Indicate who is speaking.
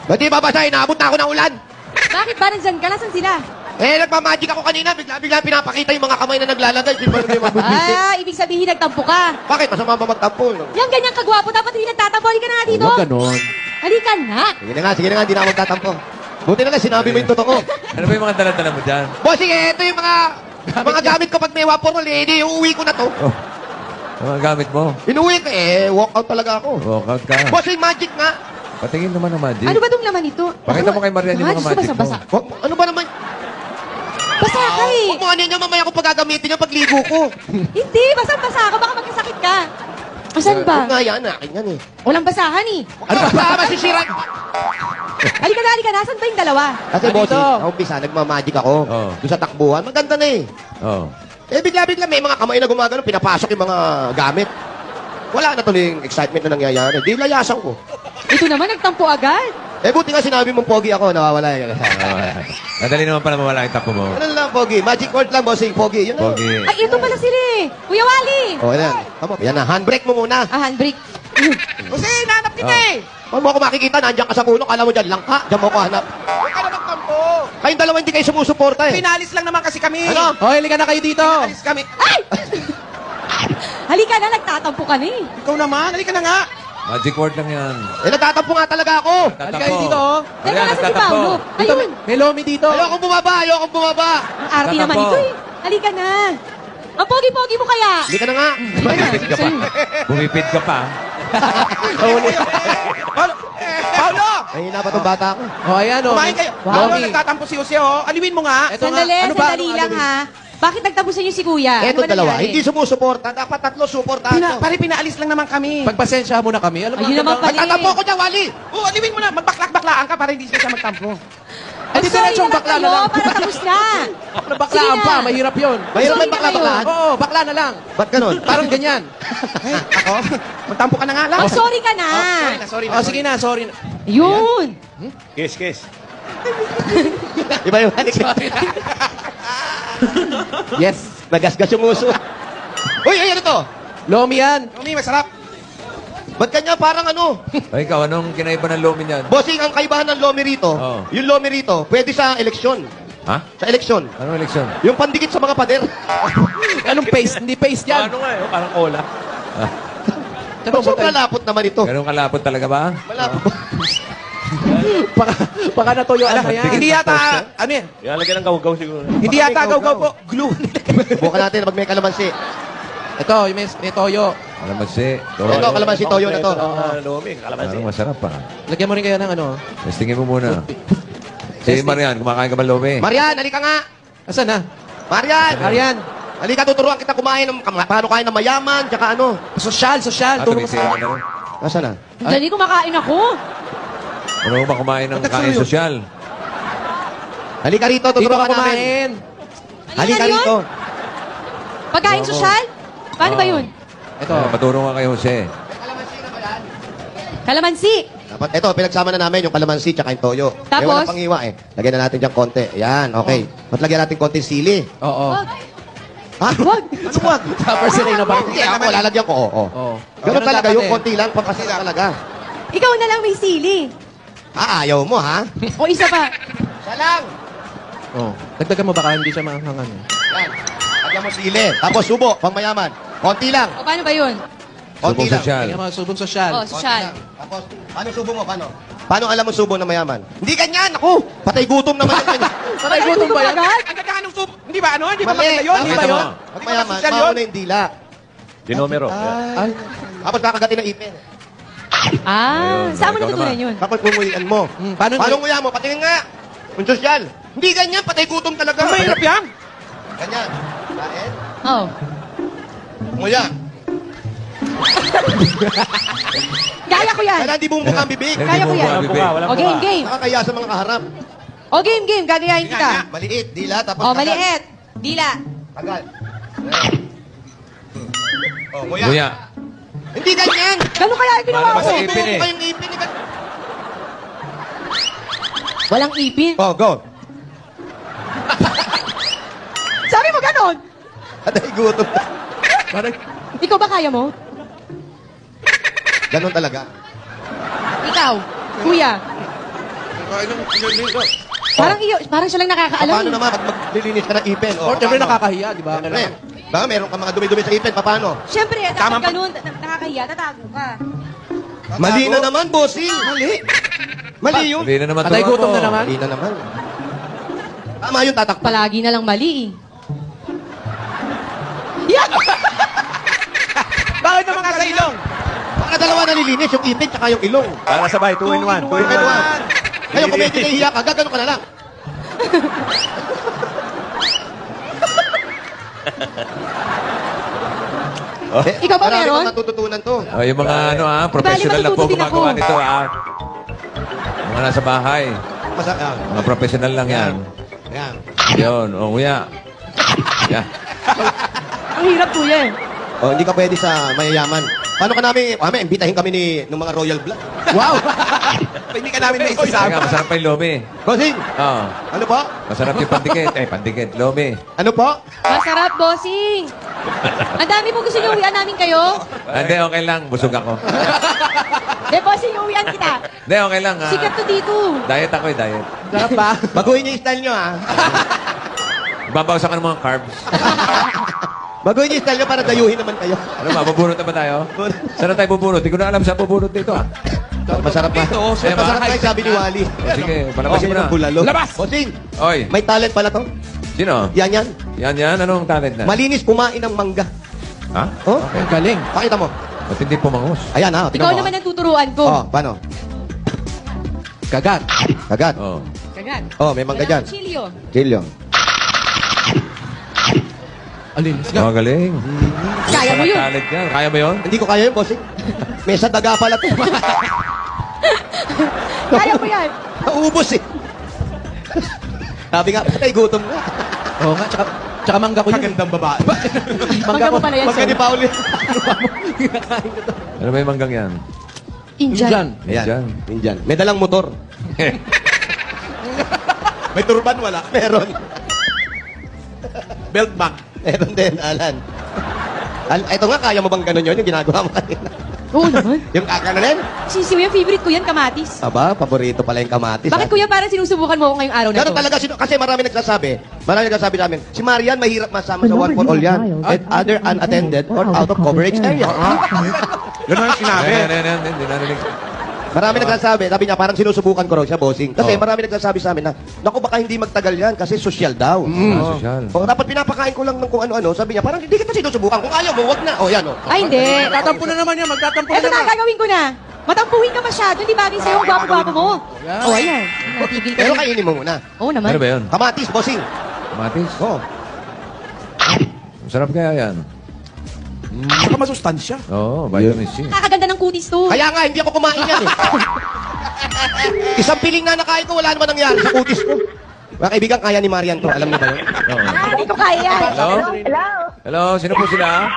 Speaker 1: Ba't di babasahin? Naabot na ako ng ulan.
Speaker 2: Bakit ba nandyan ka? Nasaan sila?
Speaker 1: Nagmamagic ako kanina. Bigla pinapakita yung mga kamay na naglalagay. Di ba yung mabubisi?
Speaker 2: Ibig sabihin nagtampo ka.
Speaker 1: Bakit? Masama ba magtampo?
Speaker 2: Yan, ganyan kagwapo. Dapat hindi nagtatampo. Halika na nga dito.
Speaker 3: Huwag ganon.
Speaker 2: Halika na.
Speaker 1: Sige na nga. Hindi na ako magtatampo. Buti na lang, sinabi mo yung totoo.
Speaker 4: Ano ba yung mga dala-dala mo dyan?
Speaker 1: Bossing, ito yung mga gamit ko pag may vaporol. Uuwi ko na to.
Speaker 4: Oh. Ano ang gamit mo?
Speaker 1: Inuwi ko walkout talaga ako.
Speaker 4: Walkout ka.
Speaker 1: Bossing, magic nga.
Speaker 4: Patingin naman ang magic.
Speaker 2: Ano ba itong laman ito?
Speaker 4: Pakita mo kay Marian yung mga magic mo.
Speaker 1: Ano ba naman?
Speaker 2: Basa ka eh.
Speaker 1: Huwag mo ano niya, mamaya ko pagagamitin yung pagligo ko.
Speaker 2: Hindi, basa ka. Baka magkasakit ka. Asan ba?
Speaker 1: Huwag nga yan, akin yan eh.
Speaker 2: Walang basahan eh.
Speaker 1: Ano ba? Masisira.
Speaker 2: Halika na. Asan ba yung dalawa?
Speaker 1: Kasi bossing, umpisa, nagmamagic ako.
Speaker 4: Oo.
Speaker 1: Doon sa takbuhan, maganda na eh.
Speaker 4: Oo.
Speaker 1: Bigla-bigla may mga kamay na gumagano, pinapasok yung mga gamit. Wala na tuloy yung excitement na nangyayari. Di layasan ko.
Speaker 2: Ito naman, nagtampo agad.
Speaker 1: Buti nga sinabi mong pogi ako, nawawala yun.
Speaker 4: Madali naman pala mawala yung tapo mo.
Speaker 1: Ano lang, pogi? Magic word lang, bossing, pogi. Yun na.
Speaker 4: Pogi.
Speaker 2: Ay, ito pala sila eh. Kuya Wally.
Speaker 1: Yan. Tama, yan na. Handbrake mo muna.
Speaker 2: Handbrake.
Speaker 1: Kasi, nanap kita eh. Paano mo ako makikita? Nandiyan ka sa puno. Kala mo dyan lang ka. Diyan mo ako hanap.
Speaker 5: Huwag ka na magtampo.
Speaker 1: Kayong dalawa hindi kayo sumusuporta eh.
Speaker 5: Pinalis lang naman kasi kami.
Speaker 1: Ano?
Speaker 3: Hoy, halika na kayo dito.
Speaker 5: Pinalis kami.
Speaker 2: Ay! Halika na, nagtatampo ka na eh.
Speaker 5: Ikaw naman, halika na nga.
Speaker 4: Magic word lang yan.
Speaker 1: Nagtatampo nga talaga ako.
Speaker 3: Halika kayo dito. Oh.
Speaker 2: Teka, nasa si Paolo.
Speaker 3: Dito,
Speaker 2: Ayun.
Speaker 3: may lomi dito.
Speaker 1: Ayokong bumaba.
Speaker 2: Ang arte naman
Speaker 4: Tatampo.
Speaker 2: ito eh. Halika na. Ang pogi-pogi mo kaya.
Speaker 1: Hindi ka na nga.
Speaker 4: Bumipid ka pa. Bumipid ka pa.
Speaker 5: Paolo!
Speaker 1: Mahina pa itong bata ko.
Speaker 3: Oh, ayan oh.
Speaker 5: Kumain kayo. Paolo,
Speaker 3: Lomi.
Speaker 5: nagtatampo si Jose, oh. Aliwin mo nga.
Speaker 3: Ito
Speaker 2: Sandali,
Speaker 3: nga. Ano ba?
Speaker 2: sandali
Speaker 3: Anong
Speaker 2: lang
Speaker 3: gagawin?
Speaker 2: ha. Bakit nagtapusan niyo si Kuya?
Speaker 1: Eto
Speaker 2: ba
Speaker 1: dalawa,
Speaker 2: nangyari?
Speaker 1: hindi sumusuporta. Dapat tatlo suportahan.
Speaker 5: Pare, pinaalis lang naman kami.
Speaker 3: Pagpasensya mo na kami. Alam mo,
Speaker 2: Ayun naman pala.
Speaker 1: Magtatampo ko dyan, Wally.
Speaker 5: Oo, aliwin mo na. Magbaklak-baklaan ka para hindi siya magtampo.
Speaker 3: Eh, di
Speaker 2: Sorry
Speaker 3: diretsong
Speaker 2: naman
Speaker 3: bakla na
Speaker 2: kayo,
Speaker 3: lang.
Speaker 2: para tapos na.
Speaker 3: Baklaan
Speaker 2: Sige
Speaker 3: pa,
Speaker 2: na.
Speaker 3: mahirap yun.
Speaker 1: Mahirap
Speaker 2: Sorry
Speaker 1: may
Speaker 2: na
Speaker 1: bakla-baklaan.
Speaker 3: Oo, bakla na lang.
Speaker 1: Ba't ganun?
Speaker 3: Parang ganyan.
Speaker 5: Ako? Magtampo ka na nga lang.
Speaker 2: Sorry ka na.
Speaker 5: Sorry na.
Speaker 3: Oh, sige na, sorry na.
Speaker 2: Yun.
Speaker 4: Kiss.
Speaker 1: Iba yung
Speaker 3: Yes.
Speaker 1: Nagasgas yung uso. Uy, ano to?
Speaker 3: Lomi yan.
Speaker 5: Umi, masarap.
Speaker 1: Ba't kanya parang ano?
Speaker 4: Ay, ikaw, anong kinaiba ng lomi niyan?
Speaker 1: Bossing, ang kaibahan ng lomi rito,
Speaker 4: Oo.
Speaker 1: yung lomi rito, pwede sa eleksyon.
Speaker 4: Ha?
Speaker 1: Sa eleksyon.
Speaker 4: Anong eleksyon?
Speaker 1: Yung pandikit sa mga pader.
Speaker 3: Anong paste? Hindi paste yan.
Speaker 4: nga eh? Parang cola.
Speaker 1: Pero sobrang lapot naman ito.
Speaker 4: Ganun kalapot talaga ba?
Speaker 1: Malapot.
Speaker 3: Baka natuyuan mo yan.
Speaker 5: Hindi yata, ano yan?
Speaker 4: Ilalagyan ng gaw-gaw siguro.
Speaker 5: Hindi yata gaw-gaw po. Glue.
Speaker 1: Subukan natin pag may kalamansi.
Speaker 3: Ito, may toyo.
Speaker 4: Kalamansi.
Speaker 1: Ito, kalamansi toyo na to.
Speaker 4: Parang masarap pa.
Speaker 3: Lagyan mo rin kaya ng ano.
Speaker 4: Testingin mo muna. Si Marian, kumakain ka ba lomi?
Speaker 1: Marian, halika nga.
Speaker 3: Asan na?
Speaker 1: Marian!
Speaker 3: Arian.
Speaker 1: Halika, tuturuan kita kumain ng, paano kain ng mayaman, tsaka ano.
Speaker 3: Sosyal. Turo mo sa...
Speaker 1: Nasaan na?
Speaker 2: Dali, kumakain ako.
Speaker 4: Ano ba kumain ng kain sosyal?
Speaker 1: Halika rito,
Speaker 3: Dito
Speaker 1: tuturuan
Speaker 3: ka
Speaker 1: ka namin.
Speaker 3: kumain.
Speaker 1: Halika
Speaker 2: Ano yun?
Speaker 1: rito.
Speaker 2: Pagkain sosyal? Paano ba yun?
Speaker 3: Ito.
Speaker 4: Paturo ka kay Jose.
Speaker 2: Kalamansi.
Speaker 1: Dapat, ito, pinagsama na namin yung kalamansi tsaka yung toyo.
Speaker 2: Tapos?
Speaker 1: Eh, walang pangiwa eh. Lagyan na natin dyan konti. Ayan, okay. At lagyan natin konti sili.
Speaker 3: Oo.
Speaker 2: Wag.
Speaker 1: Ha?
Speaker 2: Wag.
Speaker 1: Ano wag?
Speaker 3: Tapos sila yung nabalik.
Speaker 1: Hindi, ako lalagyan ko. Oo.
Speaker 3: Oo.
Speaker 1: Ganun talaga,
Speaker 3: dapat
Speaker 1: yung
Speaker 3: eh.
Speaker 1: konti lang, pampasila talaga.
Speaker 2: Ikaw na lang may sili.
Speaker 1: Ayaw mo, ha?
Speaker 2: O isa pa.
Speaker 1: Isa lang.
Speaker 3: Oh. Dagdagan mo baka hindi siya mahangan.
Speaker 1: Yan. Lagyan mo sili. Tapos subo, pang mayaman. Konti lang.
Speaker 2: O paano ba yun?
Speaker 1: Konti
Speaker 4: Subong
Speaker 1: lang.
Speaker 4: sosyal.
Speaker 3: Kaya mga subong sosyal.
Speaker 2: O,
Speaker 1: Konti
Speaker 2: sosyal.
Speaker 1: lang. Tapos, paano subo mo? Paano? Paano alam mo subo na mayaman? Hindi ganyan. Ako, patay gutom naman.
Speaker 3: Patay gutom ba yan?
Speaker 2: agad?
Speaker 5: Ang gagahan ng soup. Hindi ba ano? Hindi ba
Speaker 1: Mali.
Speaker 5: maganda yun?
Speaker 1: Tama
Speaker 5: Hindi ba
Speaker 1: mo.
Speaker 5: yun?
Speaker 1: Pag mayaman,
Speaker 5: Social yun?
Speaker 1: mauna yung dila.
Speaker 4: Dinomero.
Speaker 3: Ay.
Speaker 1: Tapos kakagatin ng ipin.
Speaker 2: Ah, saan mo
Speaker 4: Ikaw
Speaker 2: natutunan
Speaker 4: naman.
Speaker 2: yun?
Speaker 1: Tapos mumulian mo.
Speaker 3: Paano?
Speaker 1: Paano nguya mo? Patingin nga. Kung sosyal. Hindi ganyan, patay gutom talaga.
Speaker 5: Ang mahirap yan.
Speaker 1: Ganyan. Kain.
Speaker 2: Oh.
Speaker 1: Nguya.
Speaker 2: Gaya ko yan.
Speaker 1: Kaya hindi bumukha ang bibig.
Speaker 2: Kaya ko yan. O, game, game.
Speaker 1: Nakakaya sa mga kaharap.
Speaker 2: O, game, game. Gagayahin kita.
Speaker 1: Maliit, dila, tapos
Speaker 2: O,
Speaker 1: kagat.
Speaker 2: maliit. Dila.
Speaker 1: Kagat. Oh, nguya.
Speaker 4: Kuya.
Speaker 1: Hindi ganyan.
Speaker 2: Gano'n kaya yung ginawa
Speaker 4: Para
Speaker 2: ko?
Speaker 4: sa ipin eh.
Speaker 1: Kayong ipin.
Speaker 2: Walang ipin.
Speaker 1: Oh, go.
Speaker 2: Sabi mo gano'n?
Speaker 1: Patay gutom.
Speaker 3: Parang...
Speaker 2: Ikaw ba kaya mo?
Speaker 1: Ganon talaga.
Speaker 2: Ikaw. Kuya. Parang siya lang nakakaalam.
Speaker 1: Paano naman pag maglilinis ka ng ipin?
Speaker 3: Or siyempre nakakahiya, di ba?
Speaker 1: Siyempre. Baka meron ka mga dumi-dumi sa ipin, paano?
Speaker 2: Siyempre,
Speaker 5: Tama
Speaker 2: dapat ganun. Nakakahiya, tatago ka.
Speaker 1: Mali na naman, bossing. Mali. Mali yun.
Speaker 4: Hindi na naman
Speaker 3: Patay
Speaker 4: tuwa
Speaker 3: gutom
Speaker 4: mo.
Speaker 3: na naman.
Speaker 1: Mali na naman. Tama yun, tatakpan.
Speaker 2: Palagi na lang mali. Yan!
Speaker 5: Bakit naman ka sa ilong?
Speaker 1: Para dalawa nalilinis, yung ipin tsaka yung ilong.
Speaker 4: Para sabay, 2 in 1. 2 in 1.
Speaker 1: Ngayon, kung medyo nahihiya ka, gagano ka na lang.
Speaker 2: Ikaw ba
Speaker 1: marami
Speaker 2: meron?
Speaker 1: kang matututunan to.
Speaker 4: Oh, yung mga professional na po
Speaker 2: matututo din ako.
Speaker 4: gumagawa nito, Mga nasa bahay.
Speaker 1: Masaya.
Speaker 4: Mga professional lang yan.
Speaker 1: Yan.
Speaker 4: Yun, kuya. Yeah.
Speaker 2: Ang hirap kuya eh.
Speaker 1: Oh, hindi ka pwede sa mayayaman. Paano ka namin, imbitahin kami ng mga royal blood.
Speaker 5: Wow! Hindi ka namin
Speaker 4: Teka,
Speaker 5: naisasama.
Speaker 4: masarap pa yung lomi.
Speaker 1: Bossing,
Speaker 4: Oo.
Speaker 1: ano po?
Speaker 4: Masarap yung pandikit. Pandikit, lomi.
Speaker 1: Ano po?
Speaker 2: Masarap, bossing. Ang dami mo gusto niyo uwian namin kayo.
Speaker 4: Hindi, okay lang. Busog ako.
Speaker 2: De, bossing, uwian kita.
Speaker 4: Hindi, okay lang.
Speaker 2: Sikat to dito.
Speaker 4: Diet ako diet.
Speaker 5: Sarap ba?
Speaker 1: Baguhin niyo yung style niyo, ha?
Speaker 4: Babawasan ka ng mga carbs.
Speaker 1: Baguhin niyo yung style niyo para dayuhin naman kayo.
Speaker 4: Ano ba, bubunot na ba tayo? Saan na tayo bubunot? Hindi ko na alam saan bubunot dito,
Speaker 1: Masarap ba?
Speaker 5: Dito,
Speaker 4: sa
Speaker 1: Masarap
Speaker 5: bahay.
Speaker 1: ba sabi ni Wally?
Speaker 4: Sige, palabasin mo na.
Speaker 1: ng bulalo.
Speaker 5: Labas!
Speaker 1: Bossing,
Speaker 4: Oy,
Speaker 1: may talent pala to.
Speaker 4: sino?
Speaker 1: Yan.
Speaker 4: Yan. Anong talent na?
Speaker 1: Malinis kumain ng mangga.
Speaker 4: Ha?
Speaker 1: Oh?
Speaker 3: Ang galing.
Speaker 1: Pakita mo.
Speaker 4: Ba't hindi pumangus?
Speaker 1: Ayan, ha?
Speaker 2: Ikaw naman ang tuturuan ko.
Speaker 1: Oh, paano?
Speaker 3: Kagat.
Speaker 1: Agad.
Speaker 4: Oh.
Speaker 2: Kagat.
Speaker 1: Oh, may mangga dyan.
Speaker 2: Chilio.
Speaker 1: Chilyo.
Speaker 3: Alinis ka.
Speaker 4: Magaling.
Speaker 2: Kaya mo yun.
Speaker 4: Talent yan. Kaya mo yun?
Speaker 1: Hindi ko kaya yun, bossing. May sa daga pala to.
Speaker 2: Kaya mo yan.
Speaker 1: Naubos eh. Sabi nga, patay gutom nga.
Speaker 3: Oo nga, tsaka mangga ko yun.
Speaker 5: Magandang babae.
Speaker 2: Mangga mo pala yan.
Speaker 1: Magka ni Pauli.
Speaker 4: Ano ba yung manggang yan?
Speaker 2: Indian.
Speaker 1: Ayan. Indian. May dalang motor.
Speaker 5: May turban wala.
Speaker 1: Meron.
Speaker 5: Belt bag.
Speaker 1: Meron din, Alan. Ito nga, kaya mo bang ganun yun, yung ginagawa mo kanina?
Speaker 2: Oo naman.
Speaker 1: Yung kakananin?
Speaker 2: Sisiw yan, favorite ko yan, kamatis.
Speaker 1: Aba, paborito pala yung kamatis.
Speaker 2: Bakit
Speaker 1: ha?
Speaker 2: kuya parang sinusubukan mo ako ngayong araw na
Speaker 1: Ganun
Speaker 2: to?
Speaker 1: talaga, kasi marami nagsasabi sa amin, si Marian mahirap masama sa one for all yan. And other unattended or out of coverage area.
Speaker 5: Ganun ang sinabi.
Speaker 4: Yan. Hindi narinig.
Speaker 1: Marami nagsasabi, sabi niya, parang sinusubukan ko raw siya, bossing. Kasi
Speaker 4: Oo.
Speaker 1: marami nagsasabi sa amin na, naku, baka hindi magtagal yan kasi social daw.
Speaker 4: Social.
Speaker 1: O, dapat pinapakain ko lang ng kung ano-ano. Sabi niya, parang hindi kita sinusubukan. Kung ayaw mo, wag na. O, yan, o.
Speaker 2: Ay, hindi.
Speaker 3: Tatampo na naman yan. Magtatampo na
Speaker 2: Eto na,
Speaker 3: naman.
Speaker 2: gagawin ko na. Matampuhin ka masyado, hindi bagay sa'yo ang gwapo-gwapo mo. Oh, ayan. Natigil ka
Speaker 1: Pero
Speaker 2: na.
Speaker 1: kainin mo muna.
Speaker 2: Oo naman.
Speaker 4: Ano ba yun?
Speaker 1: Kamatis, bossing.
Speaker 4: Kamatis?
Speaker 1: Oo.
Speaker 4: Masarap kaya yan.
Speaker 5: Saka masustansya.
Speaker 4: Oo, vitamin C.
Speaker 2: Nakakaganda ng kutis to.
Speaker 1: Kaya nga, hindi ako kumain yan eh. Isang piling na nakain ko, wala naman nangyari sa kutis ko. Mga kaibigan, kaya ni Marian to. Alam niyo ba yun?
Speaker 4: Oo.
Speaker 2: Hindi ko kaya.
Speaker 4: Hello? Hello, sino po sila?